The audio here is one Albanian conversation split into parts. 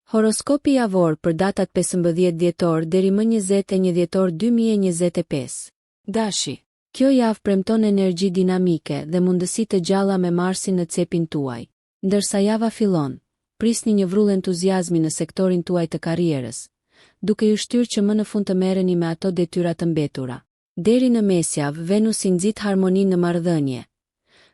Horoskopi javor për datat 15 dhjetor deri më 21 dhjetor 2025. Dashi. Kjo javë premton energji dinamike dhe mundësi të gjalla me Marsin në cepin tuaj. Ndërsa java fillon, prisni një vrull entuziazmi në sektorin tuaj të karrierës, duke ju shtyrë që më në fund të merreni me ato detyra të mbetura. Deri në mesjavë, Venusi nxit harmoninë në marrëdhënie,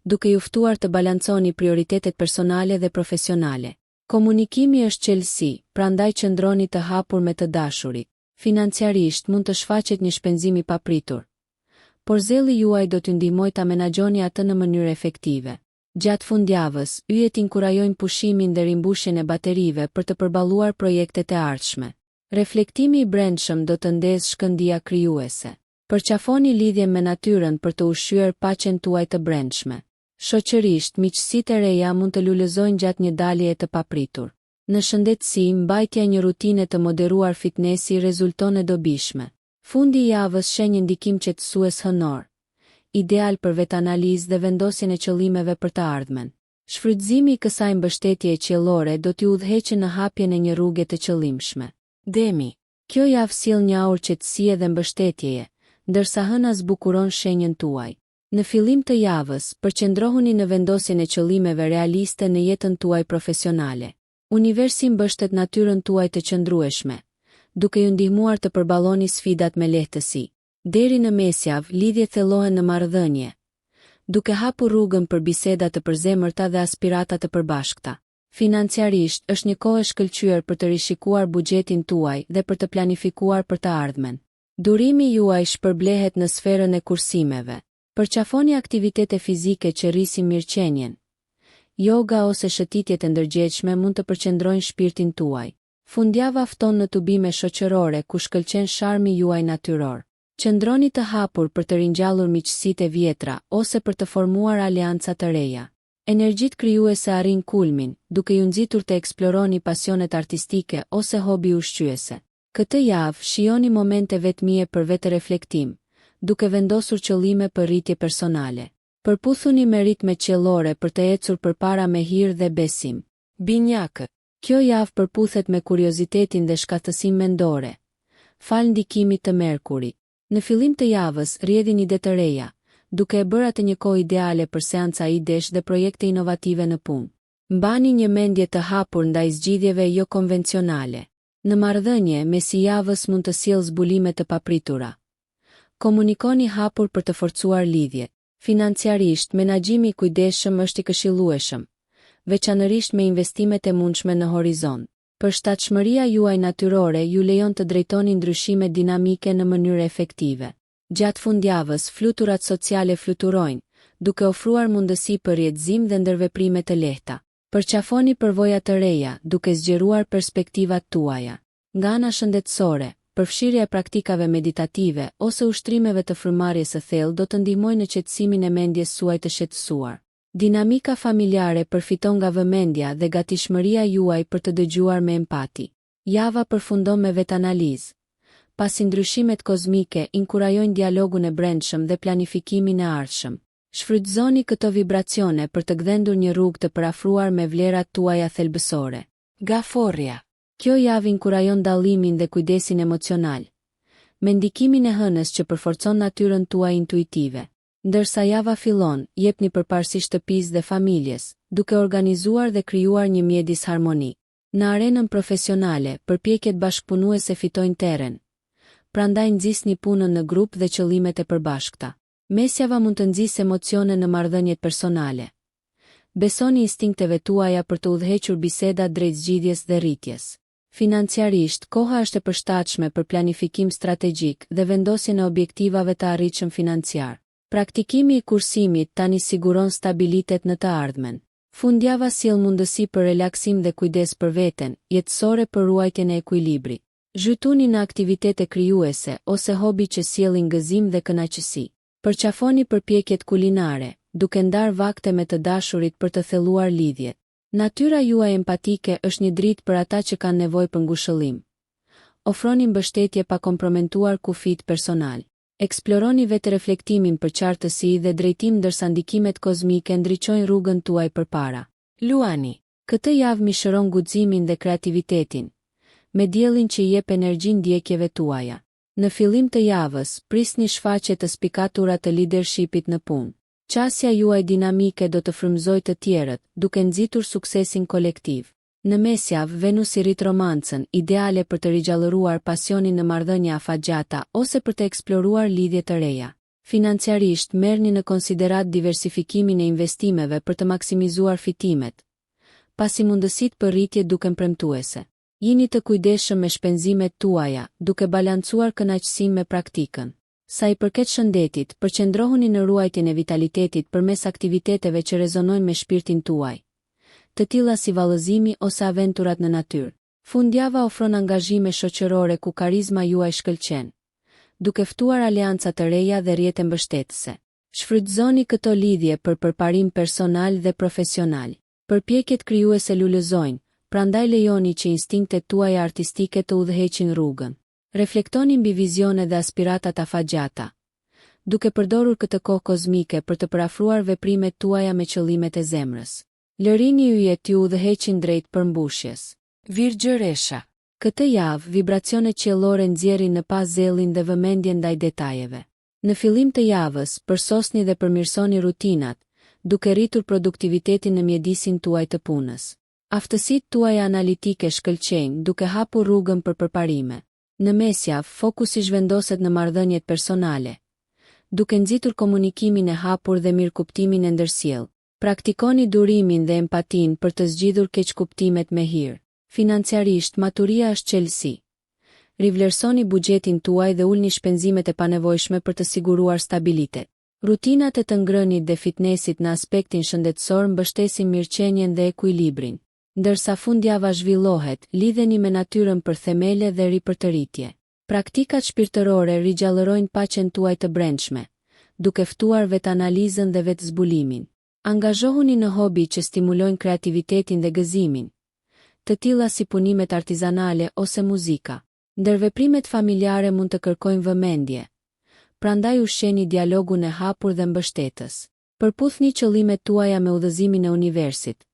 duke ju ftuar të balanconi prioritetet personale dhe profesionale. Komunikimi është çelësi, prandaj qëndroni të hapur me të dashurit. Financiarisht mund të shfaqet një shpenzim i papritur, por zelli juaj do t'ju ndihmojë ta menaxhoni atë në mënyrë efektive. Gjatë fundjavës, yjet inkurajojnë pushimin dhe rimbushjen e baterive për të përballuar projektet e ardhshme. Reflektimi i brendshëm do të ndezë shkëndija krijuese. Përqafoni lidhjen me natyrën për të ushqyer paqen tuaj të brendshme. Shoqërisht, miqësitë e reja mund të lulëzojnë gjatë një daljeje të papritur. Në shëndetësi, mbajtja një rutine të moderuar fitnesi rezulton e dobishme. Fundi i javës shen një ndikim qetësues hënor, ideal për vetanalizë dhe vendosjen e qëllimeve për të ardhmen. Shfrytëzimi i kësaj mbështetjeje qiellore do t'ju udhëheqë në hapjen e një rruge të qëllimshme. Demi. Kjo javë sjell një aurë qetësie dhe mbështetjeje, ndërsa hëna zbukuron shenjën tuaj. Në fillim të javës, përqendrohuni në vendosjen e qëllimeve realiste në jetën tuaj profesionale. Universi mbështet natyrën tuaj të qëndrueshme, duke ju ndihmuar të përballoni sfidat me lehtësi. Deri në mesjavë, lidhjet thellohen në marrëdhënie, duke hapur rrugën për biseda të përzemërta dhe aspirata të përbashkëta. Financiarisht, është një kohë e shkëlqyer për të rishikuar buxhetin tuaj dhe për të planifikuar për të ardhmen. Durimi juaj shpërblehet në sferën e kursimeve. Përqafoni aktivitete fizike që rrisin mirëqenien. Yoga ose shëtitjet e ndërgjegjshme mund të përqendrojnë shpirtin tuaj. Fundjava fton në tubime shoqërore ku shkëlqen sharmi juaj natyror. Qëndroni të hapur për të ringjallur miqësitë e vjetra ose për të formuar aleanca të reja. Energjitë krijuese arrin kulmin, duke ju nxitur të eksploroni pasionet artistike ose hobi ushqyese. Këtë javë shijoni momente vetmie për vetë-reflektim, duke vendosur qëllime për rritje personale. Përputhuni me ritme qiellore për të ecur përpara me hir dhe besim. Binjakë. Kjo javë përputhet me kuriozitetin dhe shkathësim mendore, fal ndikimit të Merkurit. Në fillim të javës, rrjedhini ide të reja, duke e bërë atë një kohë ideale për seanca idesh dhe projekte inovative në punë. Mbani një mendje të hapur ndaj zgjidhjeve jo konvencionale. Në marrëdhënie, mesi javës mund të sjellë zbulime të papritura. Komunikoni hapur për të forcuar lidhjet. Financiarisht, menaxhimi i kujdesshëm është i këshillueshëm, veçanërisht me investimet e mundshme në horizont. Përshtatshmëria juaj natyrore ju lejon të drejtoni ndryshime dinamike në mënyrë efektive. Gjatë fundjavës, fluturat sociale fluturojnë, duke ofruar mundësi për rrjedhim dhe ndërveprime të lehta. Përqafoni përvoja të reja, duke zgjeruar perspektivat tuaja. Nga ana shëndetësore, përfshirja e praktikave meditative ose ushtrimeve të frymëmarrjes së thellë do të ndihmojnë në qetësimin e mendjes suaj të shqetësuar. Dinamika familjare përfiton nga vëmendja dhe gatishmëria juaj për të dëgjuar me empati. Java përfundon me vetanalizë, pasi ndryshimet kozmike inkurajojnë dialogun e brendshëm dhe planifikimin e ardhshëm. Shfrytëzoni këto vibracione për të gdhendur një rrugë të përafruar me vlerat tuaja thelbësore. Gaforria. Kjo javë inkurajon dallimin dhe kujdesin emocional, me ndikimin e hënës që përforcon natyrën tuaj intuitive. Ndërsa java fillon, jepni përparësi shtëpisë dhe familjes, duke organizuar dhe krijuar një mjedis harmonik. Në arenën profesionale, përpjekjet bashkëpunuese fitojnë terren, prandaj nxisni punën në grup dhe qëllimet e përbashkëta. Mesjava mund të nxjisë emocione në marrëdhëniet personale. Besoni instinkteve tuaja për të udhëhequr biseda drejt zgjidhjes dhe rritjes. Financiarisht, koha është e përshtatshme për planifikim strategjik dhe vendosjen e objektivave të arritshëm financiar. Praktikimi i kursimit tani siguron stabilitet në të ardhmen. Fundjava sjell mundësi për relaksim dhe kujdes për veten, jetësore për ruajtjen e ekuilibrit. Zhytuni në aktivitete krijuese ose hobi që sjellin gëzim dhe kënaqësi. Përqafoni përpjekjet kulinare, duke ndarë vakte me të dashurit për të thelluar lidhjet. Natyra juaj empatike është një dritë për ata që kanë nevojë për ngushëllim. Ofroni mbështetje pa komprometuar kufit personal. Eksploroni vetë-reflektimin për qartësi dhe drejtim ndërsa ndikimet kozmike ndriçojnë rrugën tuaj përpara. Luani. Këtë javë mishëron guximin dhe kreativitetin, me diellin që i jep energjin ndjekjeve tuaja. Në fillim të javës, prisni shfaqje të spikatura të leadershipit në punë. Qasja juaj dinamike do të frymëzojë të tjerët, duke nxitur suksesin kolektiv. Në mesjavë, Venus i rrit romancën, ideale për të rigjallëruar pasionin në marrëdhënie afatgjata ose për të eksploruar lidhje të reja. Financiarisht, merrni në konsiderat diversifikimin e investimeve për të maksimizuar fitimet, pasi mundësitë për rritje duken premtuese. Jini të kujdesshëm me shpenzimet tuaja, duke balancuar kënaqësinë me praktikën. Sa i përket shëndetit, përqendrohuni në ruajtjen e vitalitetit përmes aktiviteteve që rezonojnë me shpirtin tuaj, të tilla si vallëzimi ose aventurat në natyrë. Fundjava ofron angazhime shoqërore ku karizma juaj shkëlqen, duke ftuar aleanca të reja dhe rrjete mbështetëse. Shfrytëzoni këto lidhje për përparim personal dhe profesional. Përpjekjet krijuese lulëzojnë, prandaj lejoni që instinktet tuaja artistike të udhëheqin rrugën. Reflektoni mbi vizione dhe aspiratat afatgjata, duke përdorur këtë kohë kozmike për të përafruar veprimet tuaja me qëllimet e zemrës. Lërini yjet t'ju udhëheqin drejt përmbushjes. Virgjëresha. Këtë javë, vibracionet qiellore nxjerrin në pas zellin dhe vëmendjen ndaj detajeve. Në fillim të javës, përsosni dhe përmirësoni rutinat, duke rritur produktivitetin në mjedisin tuaj të punës. Aftësitë tuaja analitike shkëlqejnë, duke hapur rrugën për përparime. Në mesjavë, fokusi zhvendoset në marrëdhëniet personale, duke nxitur komunikimin e hapur dhe mirëkuptimin e ndërsjellë. Praktikoni durimin dhe empatinë për të zgjidhur keqkuptimet me hir. Financiarisht, maturia është çelësi. Rivlerësoni buxhetin tuaj dhe ulni shpenzimet e panevojshme për të siguruar stabilitet. Rutinat e të ngrënit dhe fitnessit në aspektin shëndetësor mbështesin mirëqenien dhe ekuilibrin. Ndërsa fundjava zhvillohet, lidheni me natyrën për themele dhe ripërtëritje. Praktikat shpirtërore rigjallërojnë paqen tuaj të brendshme, duke ftuar vetanalizën dhe vetëzbulimin. Angazhohuni në hobi që stimulojnë kreativitetin dhe gëzimin, të tilla si punimet artizanale ose muzika. Ndërveprimet familjare mund të kërkojnë vëmendje, prandaj ushqeni dialogun e hapur dhe mbështetës. Përputhni qëllimet tuaja me udhëzimin e universit,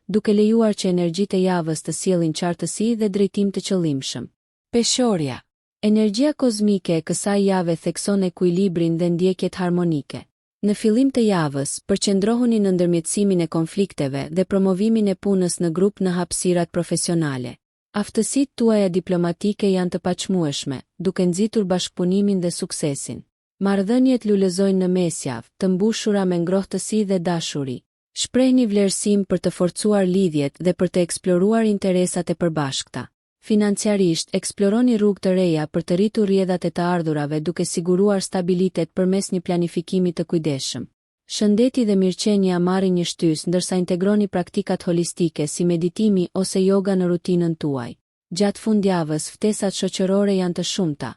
duke lejuar që energjitë e javës të sjellin qartësi dhe drejtim të qëllimshëm. Peshorja. Energjia kozmike e kësaj jave thekson ekuilibrin dhe ndjekjet harmonike. Në fillim të javës, përqendrohuni në ndërmjetësimin e konflikteve dhe promovimin e punës në grup në hapësirat profesionale. Aftësitë tuaja diplomatike janë të paqmueshme, duke nxitur bashkëpunimin dhe suksesin. Marrëdhëniet lulëzojnë në mesjavë, të mbushura me ngrohtësi dhe dashuri. Shprehni vlerësim për të forcuar lidhjet dhe për të eksploruar interesat e përbashkëta. Financiarisht, eksploroni rrugë të reja për të rritur rrjedhat e të ardhurave duke siguruar stabilitet përmes një planifikimi të kujdesshëm. Shëndeti dhe mirëqenia marrin një shtys ndërsa integroni praktikat holistike si meditimi ose yoga në rutinën tuaj. Gjatë fundjavës, ftesat shoqërore janë të shumta.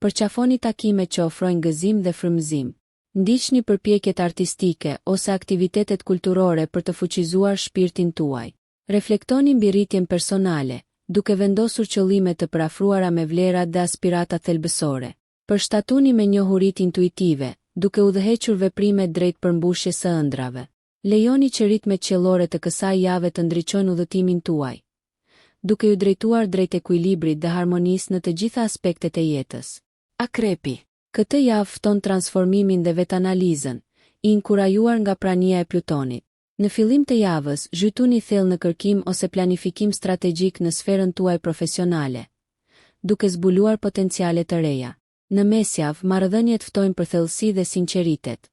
Përqafoni takimet që ofrojnë gëzim dhe frymëzim. Ndiqni përpjekjet artistike ose aktivitetet kulturore për të fuqizuar shpirtin tuaj. Reflektoni mbi rritjen personale, duke vendosur qëllime të përafruara me vlerat dhe aspiratat thelbësore. Përshtatuni me njohuritë intuitive, duke udhëhequr veprimet drejt përmbushjes së ëndrave. Lejoni që ritmet qiellore të kësaj jave të ndriçojnë udhëtimin tuaj, duke ju drejtuar drejt ekuilibrit dhe harmonisë në të gjitha aspektet e jetës. Akrepi. Këtë javë fton transformimin dhe vetanalizën, i inkurajuar nga prania e Plutonit. Në fillim të javës, zhytuni thellë në kërkim ose planifikim strategjik në sferën tuaj profesionale, duke zbuluar potenciale të reja. Në mesjavë, marrëdhëniet ftojnë për thellësi dhe sinqeritet.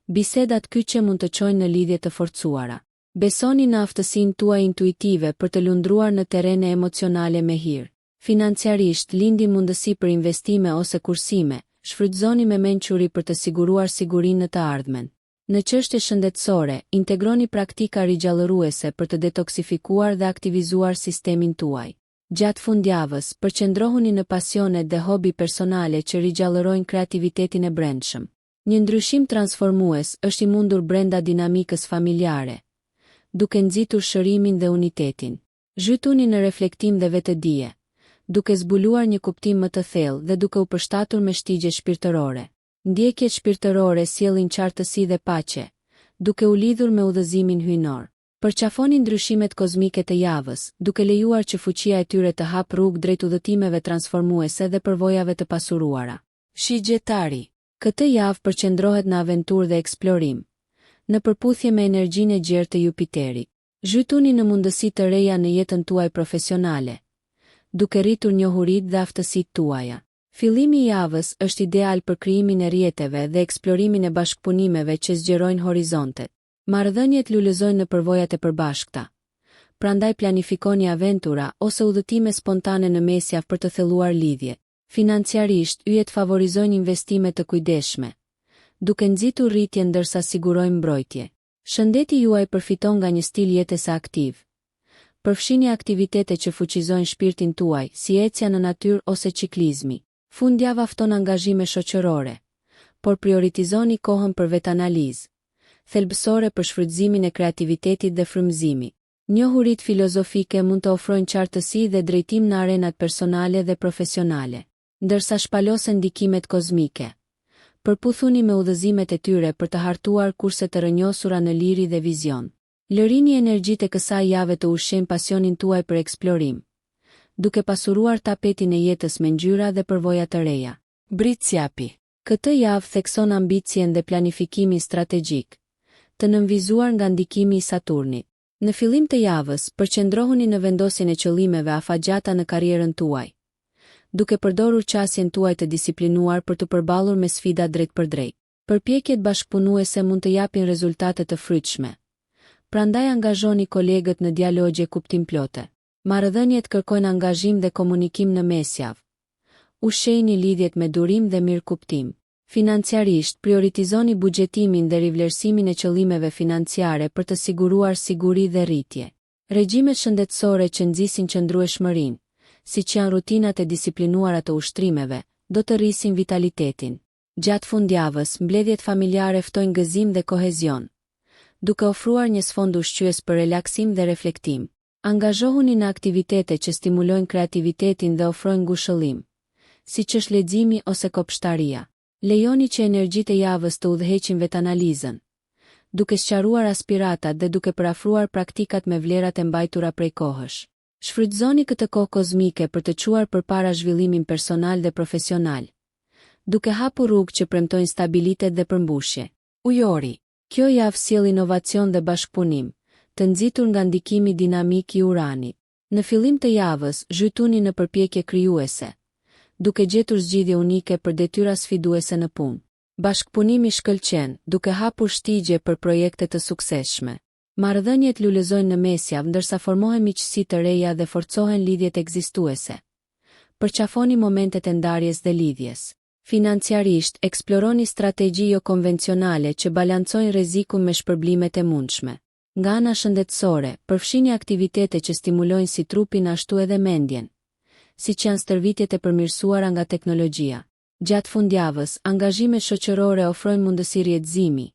Bisedat kyçe mund të çojnë në lidhje të forcuara. Besoni në aftësinë tuaj intuitive për të lundruar në terrene emocionale me hir. Financiarisht, lindi mundësi për investime ose kursime, shfrytëzoni me mençuri për të siguruar sigurinë në të ardhmen. Në çështje shëndetësore, integroni praktika rigjallëruese për të detoksifikuar dhe aktivizuar sistemin tuaj. Gjatë fundjavës, përqendrohuni në pasionet dhe hobi personale që rigjallërojnë kreativitetin e brendshëm. Një ndryshim transformues është i mundur brenda dinamikës familjare, duke nxitur shërimin dhe unitetin. Zhytuni në reflektim dhe vetëdije, duke zbuluar një kuptim më të thellë dhe duke u përshtatur me shtigje shpirtërore. Ndjekjet shpirtërore sjellin qartësi dhe paqe, duke u lidhur me udhëzimin hyjnor. Përqafoni ndryshimet kozmike të javës, duke lejuar që fuqia e tyre të hap rrugë drejt udhëtimeve transformuese dhe përvojave të pasuruara. Shigjetari. Këtë javë përqendrohet në aventurë dhe eksplorim, në përputhje me energjinë e gjerë të Jupiterit. Zhytuni në mundësi të reja në jetën tuaj profesionale, duke rritur njohuritë dhe aftësitë tuaja. Fillimi i javës është ideal për krijimin e rrjeteve dhe eksplorimin e bashkëpunimeve që zgjerojnë horizontet. Marrëdhëniet lulëzojnë në përvojat e përbashkëta. Prandaj planifikoni aventura ose udhëtime spontane në mesjavë për të thelluar lidhje. Financiarisht, yjet favorizojnë investime të kujdesshme, duke nxitur rritje ndërsa sigurojnë mbrojtje. Shëndeti juaj përfiton nga një stil jetese aktiv. Përfshini aktivitete që fuqizojnë shpirtin tuaj, si ecja në natyrë ose ciklizmi. Fundjava fton angazhime shoqërore, por prioritizoni kohën për vetanalizë, thelbësore për shfrytëzimin e kreativitetit dhe frymëzimit. Njohuritë filozofike mund të ofrojnë qartësi dhe drejtim në arenat personale dhe profesionale, ndërsa shpalosen ndikimet kozmike. Përputhuni me udhëzimet e tyre për të hartuar kurse të rënjosura në liri dhe vizion. Lërini energjitë e kësaj jave të ushqejnë pasionin tuaj për eksplorim, duke pasuruar tapetin e jetës me ngjyra dhe përvoja të reja. Britsjapi. Këtë javë thekson ambicien dhe planifikimin strategjik, të nënvizuar nga ndikimi i Saturnit. Në fillim të javës, përqendrohuni në vendosjen e qëllimeve afatgjata në karrierën tuaj, duke përdorur qasjen tuaj të disiplinuar për të përballur me sfida drejt për drejt. Përpjekjet bashkëpunuese mund të japin rezultate të frytshme. Prandaj angazhoni kolegët në dialogje kuptimplote. Marrëdhëniet kërkojnë angazhim dhe komunikim në mesjavë. Ushqejini lidhjet me durim dhe mirëkuptim. Financiarisht, prioritizoni buxhetimin dhe rivlerësimin e qëllimeve financiare për të siguruar siguri dhe rritje. Regjimet shëndetësore që nxisin qëndrueshmërinë, siç janë rutinat e disiplinuara të ushtrimeve, do të rrisin vitalitetin. Gjatë fundjavës, mbledhjet familjare ftojnë gëzim dhe kohezion, duke ofruar një sfond ushqyes për relaksim dhe reflektim. Angazhohuni në aktivitete që stimulojnë kreativitetin dhe ofrojnë ngushëllim, siç është leximi ose kopshtaria. Lejoni që energjitë e javës të udhëheqin vetanalizën, duke sqaruar aspiratat dhe duke përafruar praktikat me vlerat e mbajtura prej kohësh. Shfrytëzoni këtë kohë kozmike për të çuar përpara zhvillimin personal dhe profesional, duke hapur rrugë që premtojnë stabilitet dhe përmbushje. Ujori. Kjo javë sjell inovacion dhe bashkëpunim, të nxitur nga ndikimi dinamik i Uranit. Në fillim të javës, zhytuni në përpjekje krijuese, duke gjetur zgjidhje unike për detyra sfiduese në punë. Bashkëpunimi shkëlqen, duke hapur shtigje për projekte të suksesshme. Marrëdhëniet lulëzojnë në mesjavë ndërsa formohen miqësi të reja dhe forcohen lidhjet ekzistuese. Përqafoni momentet e ndarjes dhe lidhjes. Financiarisht, eksploroni strategji jo konvencionale që balancojnë rrezikun me shpërblimet e mundshme. Nga ana shëndetësore, përfshini aktivitete që stimulojnë si trupin ashtu edhe mendjen, siç janë stërvitjet e përmirësuara nga teknologjia. Gjatë fundjavës, angazhimet shoqërore ofrojnë mundësi rrjedhëzimi,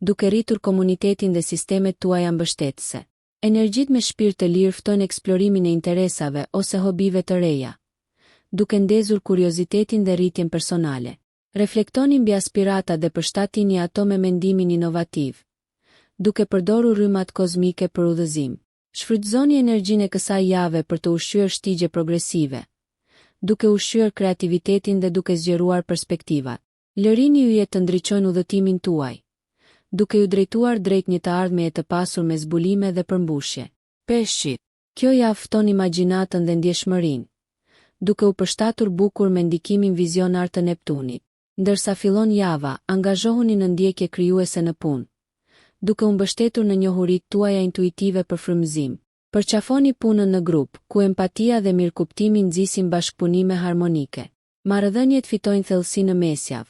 duke rritur komunitetin dhe sistemet tuaja mbështetëse. Energjitë me shpirt të lirë ftojnë eksplorimin e interesave ose hobive të reja, duke ndezur kuriozitetin dhe rritjen personale. Reflektoni mbi aspiratat dhe përshtatini ato me mendimin inovativ, duke përdorur rrymat kozmike për udhëzim. Shfrytëzoni energjinë e kësaj jave për të ushqyer shtigje progresive, duke ushqyer kreativitetin dhe duke zgjeruar perspektivat. Lërini yjet të ndriçojnë udhëtimin tuaj, duke ju drejtuar drejt një të ardhmeje të pasur me zbulime dhe përmbushje. Peshqit. Kjo javë fton imagjinatën dhe ndjeshmërinë, duke u përshtatur bukur me ndikimin vizionar të Neptunit. Ndërsa fillon java, angazhohuni në ndjekje krijuese në punë, duke u mbështetur në njohuritë tuaja intuitive për frymëzim. Përqafoni punën në grup, ku empatia dhe mirëkuptimi nxisin bashkëpunime harmonike. Marrëdhëniet fitojnë thellësi në mesjavë.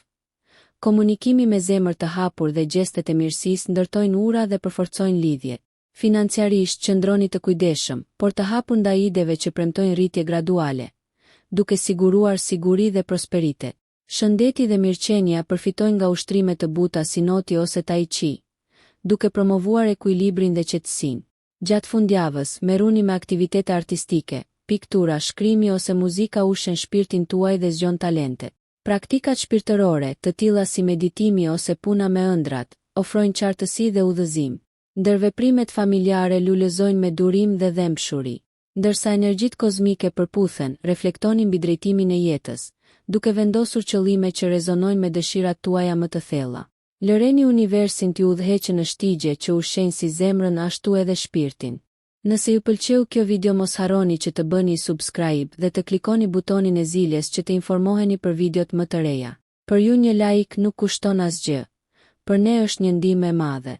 Komunikimi me zemër të hapur dhe gjestet e mirësisë ndërtojnë ura dhe përforcojnë lidhjet. Financiarisht qëndroni të kujdesshëm, por të hapur ndaj ideve që premtojnë rritje graduale, duke siguruar siguri dhe prosperitet. Shëndeti dhe mirëqenia përfitojnë nga ushtrime të buta si noti ose tai chi, duke promovuar ekuilibrin dhe qetësinë. Gjatë fundjavës, merruni me aktivitete artistike, piktura, shkrimi ose muzika ushqen shpirtin tuaj dhe zgjon talentet. Praktikat shpirtërore, të tilla si meditimi ose puna me ëndrat, ofrojnë qartësi dhe udhëzim. ndër veprimet familjare lulëzojnë me durim dhe dhembshuri. Ndërsa energjitë kozmike përputhen, reflektoni mbi drejtimin e jetës, duke vendosur qëllime që rezonojnë me dëshirat tuaja më të thella. Lëreni universin t'ju udhëheqë në shtigje që ushqejnë si zemrën ashtu edhe shpirtin. Nëse ju pëlqeu kjo video mos harroni që të bëni subscribe dhe të klikoni butonin e ziljes që të informoheni për videot më të reja. Për ju një like nuk kushton asgjë, për ne është një ndihmë e madhe.